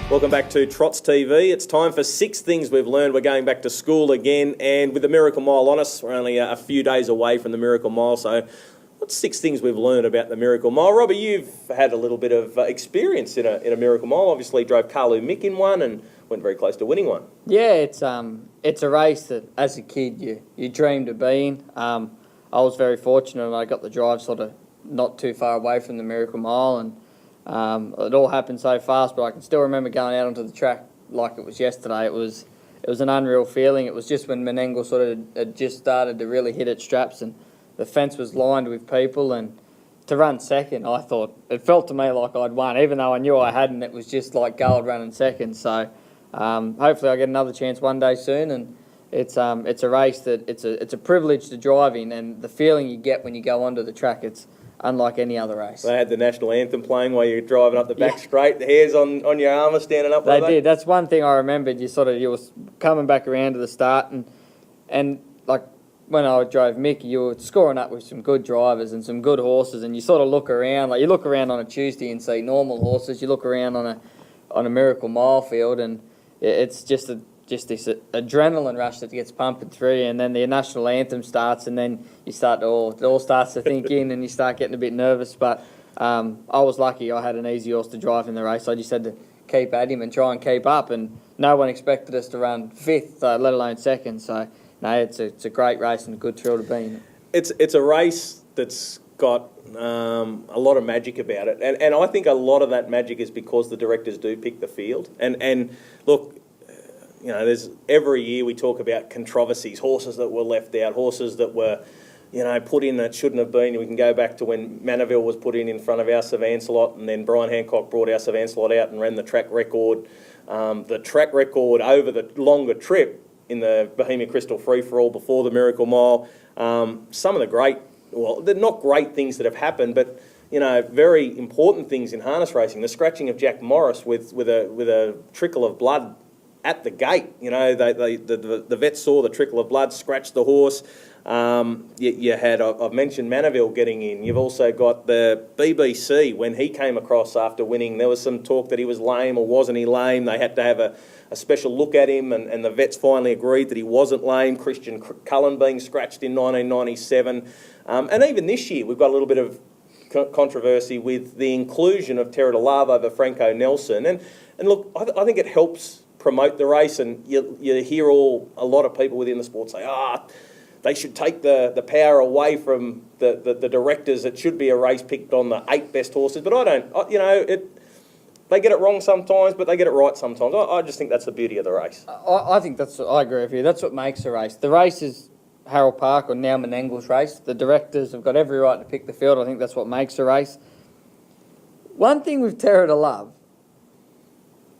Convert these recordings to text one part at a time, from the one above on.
Welcome back to Trots TV. It's time for 6 things we've learned. We're going back to school again, and with the Miracle Mile on us, we're only a few days away from the Miracle Mile. So, what's 6 things we've learned about the Miracle Mile? Robbie, you've had a little bit of experience in a Miracle Mile. Obviously, drove Carlu Mick in one and went very close to winning one. Yeah, it's a race that as a kid you dreamed of being. I was very fortunate, and I got the drive sort of not too far away from the Miracle Mile, and it all happened so fast, but I can still remember going out onto the track like it was yesterday. It was an unreal feeling. It was just when Menangle sort of had just started to really hit its straps, and the fence was lined with people, and to run second, I thought, it felt to me like I'd won, even though I knew I hadn't. It was just like gold running second. So hopefully I get another chance one day soon, and it's a race that it's a privilege to drive in, and the feeling you get when you go onto the track, it's unlike any other race. They had the national anthem playing while you were driving up the back straight, the hairs on your armour standing up like that. They did. That's one thing I remembered. You were coming back around to the start, and like when I drove Mick, you were scoring up with some good drivers and some good horses, and you sort of look around, like you look around on a Tuesday and see normal horses, you look around on a Miracle Mile field, and it's just this adrenaline rush that gets pumping through you, and then the national anthem starts, and then it all starts to think in, and you start getting a bit nervous. But I was lucky. I had an easy horse to drive in the race. I just had to keep at him and try and keep up, and no one expected us to run 5th, let alone 2nd. So no, it's a great race and a good thrill to be in. It's a race that's got a lot of magic about it, and I think a lot of that magic is because the directors do pick the field. And look, you know, there's every year we talk about controversies, horses that were left out, horses that were, you know, put in that shouldn't have been. We can go back to when Manaville was put in front of House of Ancelot, and then Brian Hancock brought House of Ancelot out and ran the track record. The track record over the longer trip in the Bohemia Crystal Free-for-All before the Miracle Mile. Some of the great, well, they're not great things that have happened, but, you know, very important things in harness racing. The scratching of Jack Morris with a trickle of blood at the gate. You know, the vet saw the trickle of blood, scratched the horse. You had, I've mentioned Manaville getting in. You've also got the BBC, when he came across after winning, there was some talk that he was lame, or wasn't he lame. They had to have a special look at him, and the vets finally agreed that he wasn't lame. Christian Cullen being scratched in 1997. And even this year, we've got a little bit of controversy with the inclusion of Terra de Love over Franco Nelson. And look, I think it helps promote the race, and you hear a lot of people within the sport say, they should take the power away from the directors. It should be a race picked on the 8 best horses. But they get it wrong sometimes, but they get it right sometimes. I just think that's the beauty of the race. I think I agree with you. That's what makes a race. The race is Harold Park, or now Menangle's race. The directors have got every right to pick the field. I think that's what makes a race. One thing with Terra de Love,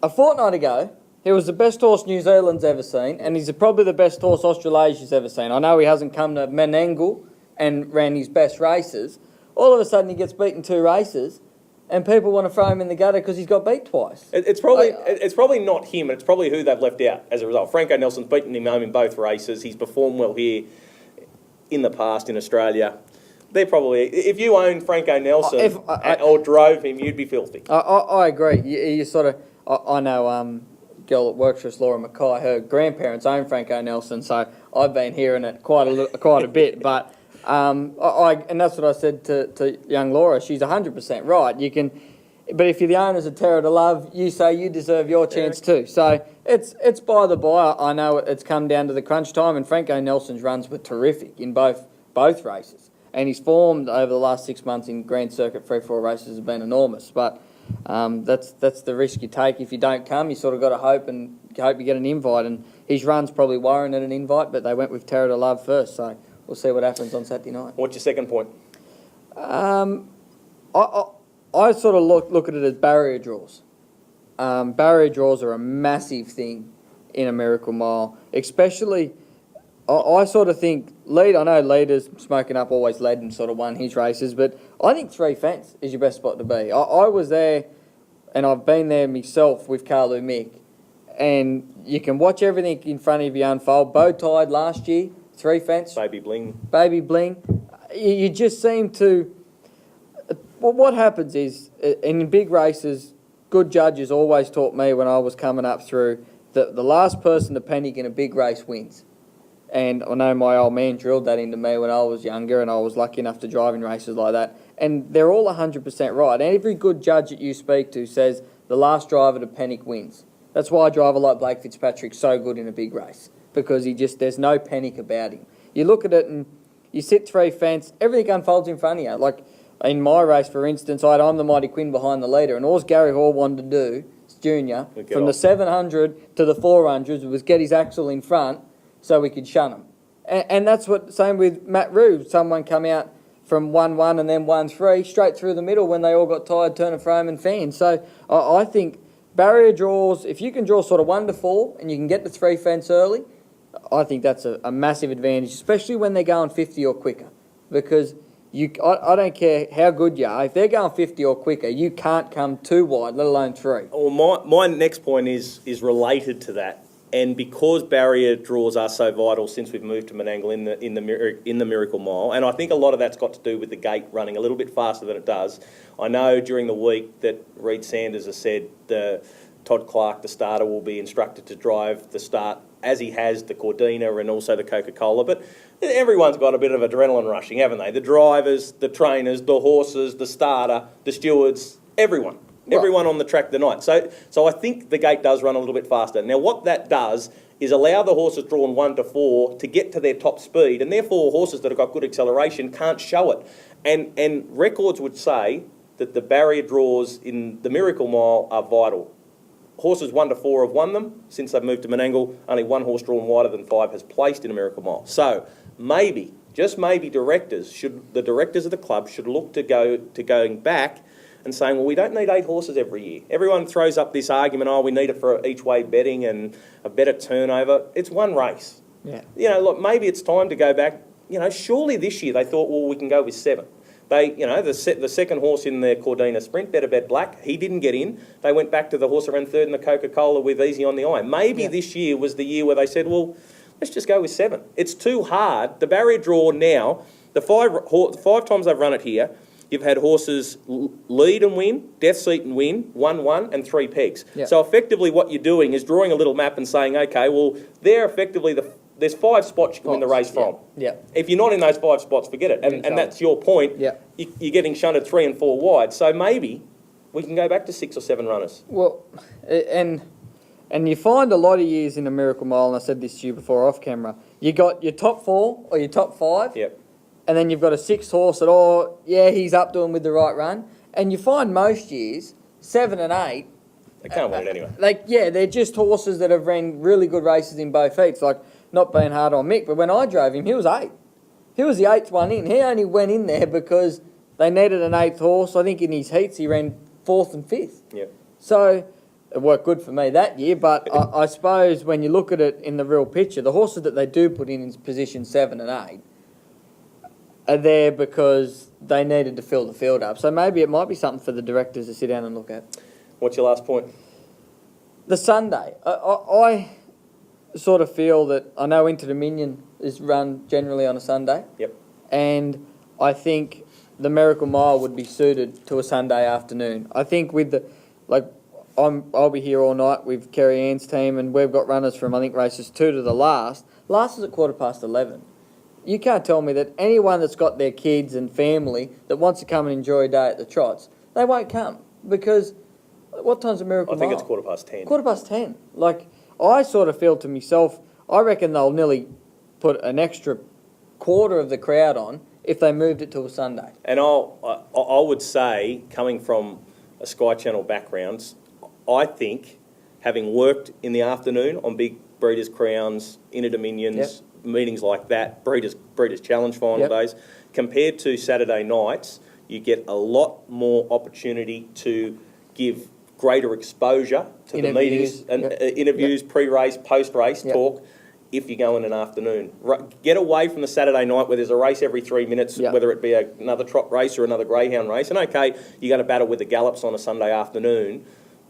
a fortnight ago, he was the best horse New Zealand's ever seen, and he's probably the best horse Australasia's ever seen. I know he hasn't come to Menangle and ran his best races. All of a sudden he gets beaten 2 races, and people want to throw him in the gutter because he's got beat twice. It's probably not him, it's probably who they've left out as a result. Franco Nelson's beaten him home in both races. He's performed well here in the past in Australia. They're probably, if you owned Franco Nelson or drove him, you'd be filthy. I agree. You sort of, I know. Girl that works for us, Laura Mackay, her grandparents own Franco Nelson, so I've been hearing it quite a bit. But and that's what I said to young Laura. She's 100% right. But if you're the owners of Terra de Love, you say you deserve your chance too. So it's by the by. I know it's come down to the crunch time, and Franco Nelson's runs were terrific in both races, and his form over the last 6 months in Grand Circuit Free-for-all races has been enormous. But that's the risk you take. If you don't come, you sort of got to hope you get an invite, and his run's probably warranted an invite, but they went with Terra de Love first, so we'll see what happens on Saturday night. What's your second point? I sort of look at it as barrier draws. Barrier draws are a massive thing in a Miracle Mile, especially. I sort of think I know Leader's smoking up always led and sort of won his races, but I think 3 fence is your best spot to be. I was there, and I've been there myself with Carlu Mick, and you can watch everything in front of you unfold. Bow tied last year, 3 fence. Baby Bling. You just seem to. What happens is, in big races, good judges always taught me when I was coming up through that the last person to panic in a big race wins. And I know my old man drilled that into me when I was younger, and I was lucky enough to drive in races like that. And they're all 100% right. Every good judge that you speak to says the last driver to panic wins. That's why a driver like Blake Fitzpatrick's so good in a big race, because there's no panic about him. You look at it and you sit 3 fence, everything unfolds in front of you. Like in my race, for instance, I'm the Mighty Quinn behind the leader, and all Gary Hall wanted to do, junior, from the 700 to the 400s was get his axle in front so we could shun him. And that's what, same with Matt Rue. Someone come out from 1-1 and then 1-3, straight through the middle when they all got tired, turning frame and fan. So I think barrier draws, if you can draw sort of 1 to 4 and you can get the 3 fence early, I think that's a massive advantage, especially when they're going 50 or quicker. Because I don't care how good you are, if they're going 50 or quicker, you can't come too wide, let alone 3. Well, my next point is related to that. And because barrier draws are so vital since we've moved to Menangle in the Miracle Mile, and I think a lot of that's got to do with the gate running a little bit faster than it does. I know during the week that Reed Sanders has said Todd Clark, the starter, will be instructed to drive the start as he has the Cordina and also the Coca-Cola. But everyone's got a bit of adrenaline rushing, haven't they? The drivers, the trainers, the horses, the starter, the stewards, everyone. Everyone on the track tonight. So I think the gate does run a little bit faster. Now, what that does is allow the horses drawn 1 to 4 to get to their top speed, and therefore horses that have got good acceleration can't show it. And records would say that the barrier draws in the Miracle Mile are vital. Horses 1 to 4 have won them since they've moved to Menangle. Only 1 horse drawn wider than 5 has placed in a Miracle Mile. So maybe, just maybe, the directors of the club should look to going back and saying, well, we don't need 8 horses every year. Everyone throws up this argument, we need it for each way betting and a better turnover. It's one race. Yeah. Look, maybe it's time to go back. Surely this year they thought, well, we can go with 7. They, the second horse in the Cordina Sprint, Better Bet Black, he didn't get in. They went back to the horse around 3rd in the Coca-Cola with Easy on the Eye. Maybe this year was the year where they said, well, let's just go with 7. It's too hard. The barrier draw now, the 5 times they've run it here, you've had horses lead and win, death seat and win, 1-1 and 3 pegs. Yep. So effectively what you're doing is drawing a little map and saying, okay, well, they're effectively there's 5 spots you can win the race from. Yeah. If you're not in those 5 spots, forget it. And that's your point. Yeah. You're getting shunted 3 and 4 wide. So maybe we can go back to 6 or 7 runners. Well, and you find a lot of years in the Miracle Mile, and I said this to you before off camera, you got your top 4 or your top 5. Yep. And then you've got a 6th horse that, he's up to him with the right run. And you find most years, 7 and 8... They can't win it anyway. They're just horses that have ran really good races in both heats. Like, not being hard on Mick, but when I drove him, he was 8. He was the 8th one in. He only went in there because they needed an 8th horse. I think in his heats he ran 4th and 5th. Yeah. So it worked good for me that year, but I suppose when you look at it in the real picture, the horses that they do put in position 7 and 8 are there because they needed to fill the field up. So maybe it might be something for the directors to sit down and look at. What's your last point? The Sunday. I sort of feel that, I know Inter Dominion is run generally on a Sunday. Yep. And I think the Miracle Mile would be suited to a Sunday afternoon. I think with I'll be here all night with Kerry Ann's team, and we've got runners from, I think, races 2 to the last. Last is at 11:15. You can't tell me that anyone that's got their kids and family that wants to come and enjoy a day at the trots, they won't come. Because what time's the Miracle Mile? I think it's 10:15. 10:15. Like, I sort of feel to myself, I reckon they'll nearly put an extra quarter of the crowd on if they moved it to a Sunday. And I would say, coming from a Sky Channel background, I think, having worked in the afternoon on big Breeders' Crowns, Inter Dominions, meetings like that, Breeders' Challenge final days, compared to Saturday nights, you get a lot more opportunity to give greater exposure to the meetings and interviews, pre-race, post-race talk, if you go in an afternoon. Get away from the Saturday night where there's a race every 3 minutes, whether it be another trot race or another greyhound race. And okay, you're going to battle with the gallops on a Sunday afternoon,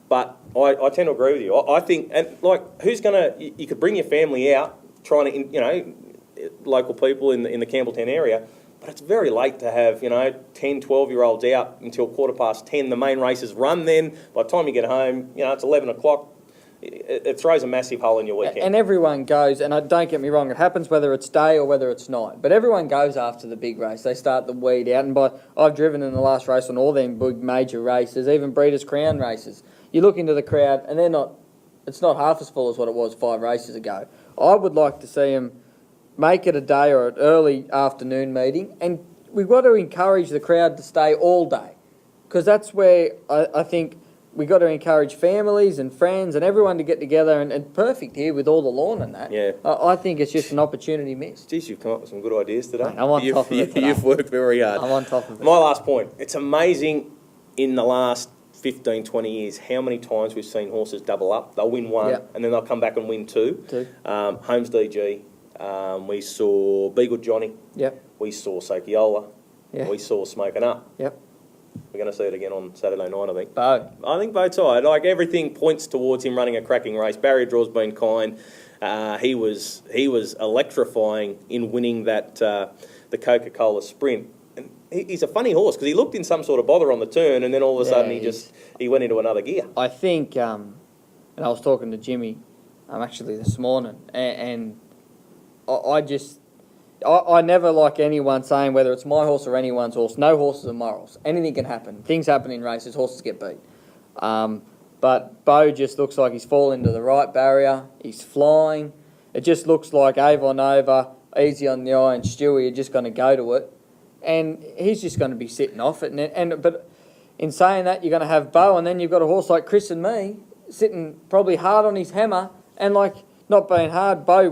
but I tend to agree with you. I think, and who's going to, you could bring your family out, trying to, local people in the Campbelltown area, But it's very late to have, 10, 12-year-olds out until 10:15. The main races run then. By the time you get home, it's 11 o'clock. It throws a massive hole in your weekend. And everyone goes, and don't get me wrong, it happens whether it's day or whether it's night. But everyone goes after the big race. They start the weed out. And I've driven in the last race on all them big major races, even Breeders' Crown races. You look into the crowd, and it's not half as full as what it was 5 races ago. I would like to see them make it a day or an early afternoon meeting, and we've got to encourage the crowd to stay all day, because that's where I think we've got to encourage families and friends and everyone to get together, and perfect here with all the lawn and that. Yeah. I think it's just an opportunity missed. Geez, you've come up with some good ideas today. Mate, I'm on top of it today. You've worked very hard. I'm on top of it. My last point. It's amazing in the last 15, 20 years how many times we've seen horses double up. They'll win one, and then they'll come back and win two. Holmes DG. We saw Be Good Johnny. Yep. We saw Sokiola. Yeah. We saw Smoking Up. Yep. We're going to see it again on Saturday night, I think. Bo. I think Bo's side. Like, everything points towards him running a cracking race. Barrier Draw's been kind. He was electrifying in winning that the Coca-Cola Sprint. And he's a funny horse because he looked in some sort of bother on the turn, and then all of a sudden he went into another gear. I think, and I was talking to Jimmy actually this morning, and I never like anyone saying whether it's my horse or anyone's horse. No horses are morals. Anything can happen. Things happen in races. Horses get beat. But Bo just looks like he's fallen into the right barrier. He's flying. It just looks like Avon Over, Easy on the Eye, and Stewie are just going to go to it. And he's just going to be sitting off it. But in saying that, you're going to have Bo, and then you've got a horse like Chris and Me sitting probably hard on his hammer, and not being hard. Bo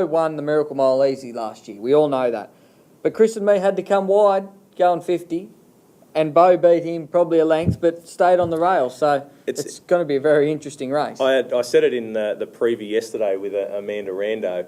won the Miracle Mile easy last year. We all know that. But Chris and Me had to come wide, going 50, and Bo beat him probably a length, but stayed on the rail. So it's going to be a very interesting race. I said it in the preview yesterday with Amanda Rando.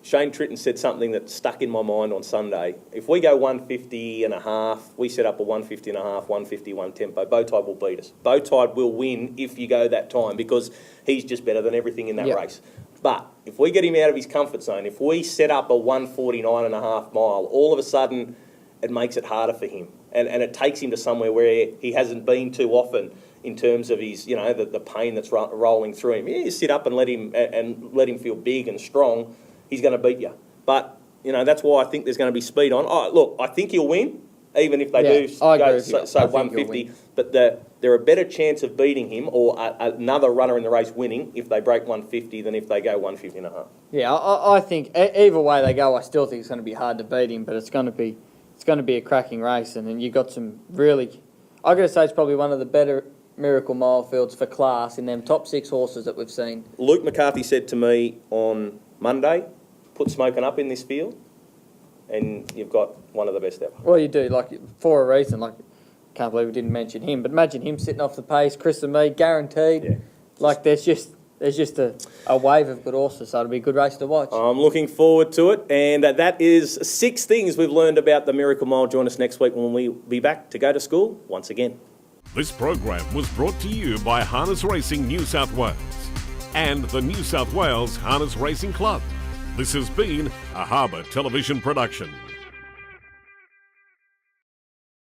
Shane Tritton said something that stuck in my mind on Sunday. If we go 150 and a half, we set up a 150 and a half, 151 tempo, Bowtide will beat us. Bowtide will win if you go that time because he's just better than everything in that race. But if we get him out of his comfort zone, if we set up a 149 and a half mile, all of a sudden it makes it harder for him. And it takes him to somewhere where he hasn't been too often in terms of his, the pain that's rolling through him. You sit up and let him feel big and strong, he's going to beat you. But, that's why I think there's going to be speed on. Look, I think he'll win, even if they do go, say 150. But there are a better chance of beating him or another runner in the race winning if they break 150 than if they go 150 and a half. Yeah, I think either way they go, I still think it's going to be hard to beat him, but it's going to be a cracking race. And then you've got some really, I've got to say it's probably one of the better Miracle Mile fields for class in them top 6 horses that we've seen. Luke McCarthy said to me on Monday, put Smoking Up in this field and you've got one of the best ever. Well, you do, for a reason. Can't believe we didn't mention him, but imagine him sitting off the pace, Chris and Me, guaranteed. Yeah. There's just a wave of good horses, so it'll be a good race to watch. I'm looking forward to it, and that is 6 things we've learned about the Miracle Mile. Join us next week when we'll be back to go to school once again. This program was brought to you by Harness Racing New South Wales and the New South Wales Harness Racing Club. This has been a Harbour Television production.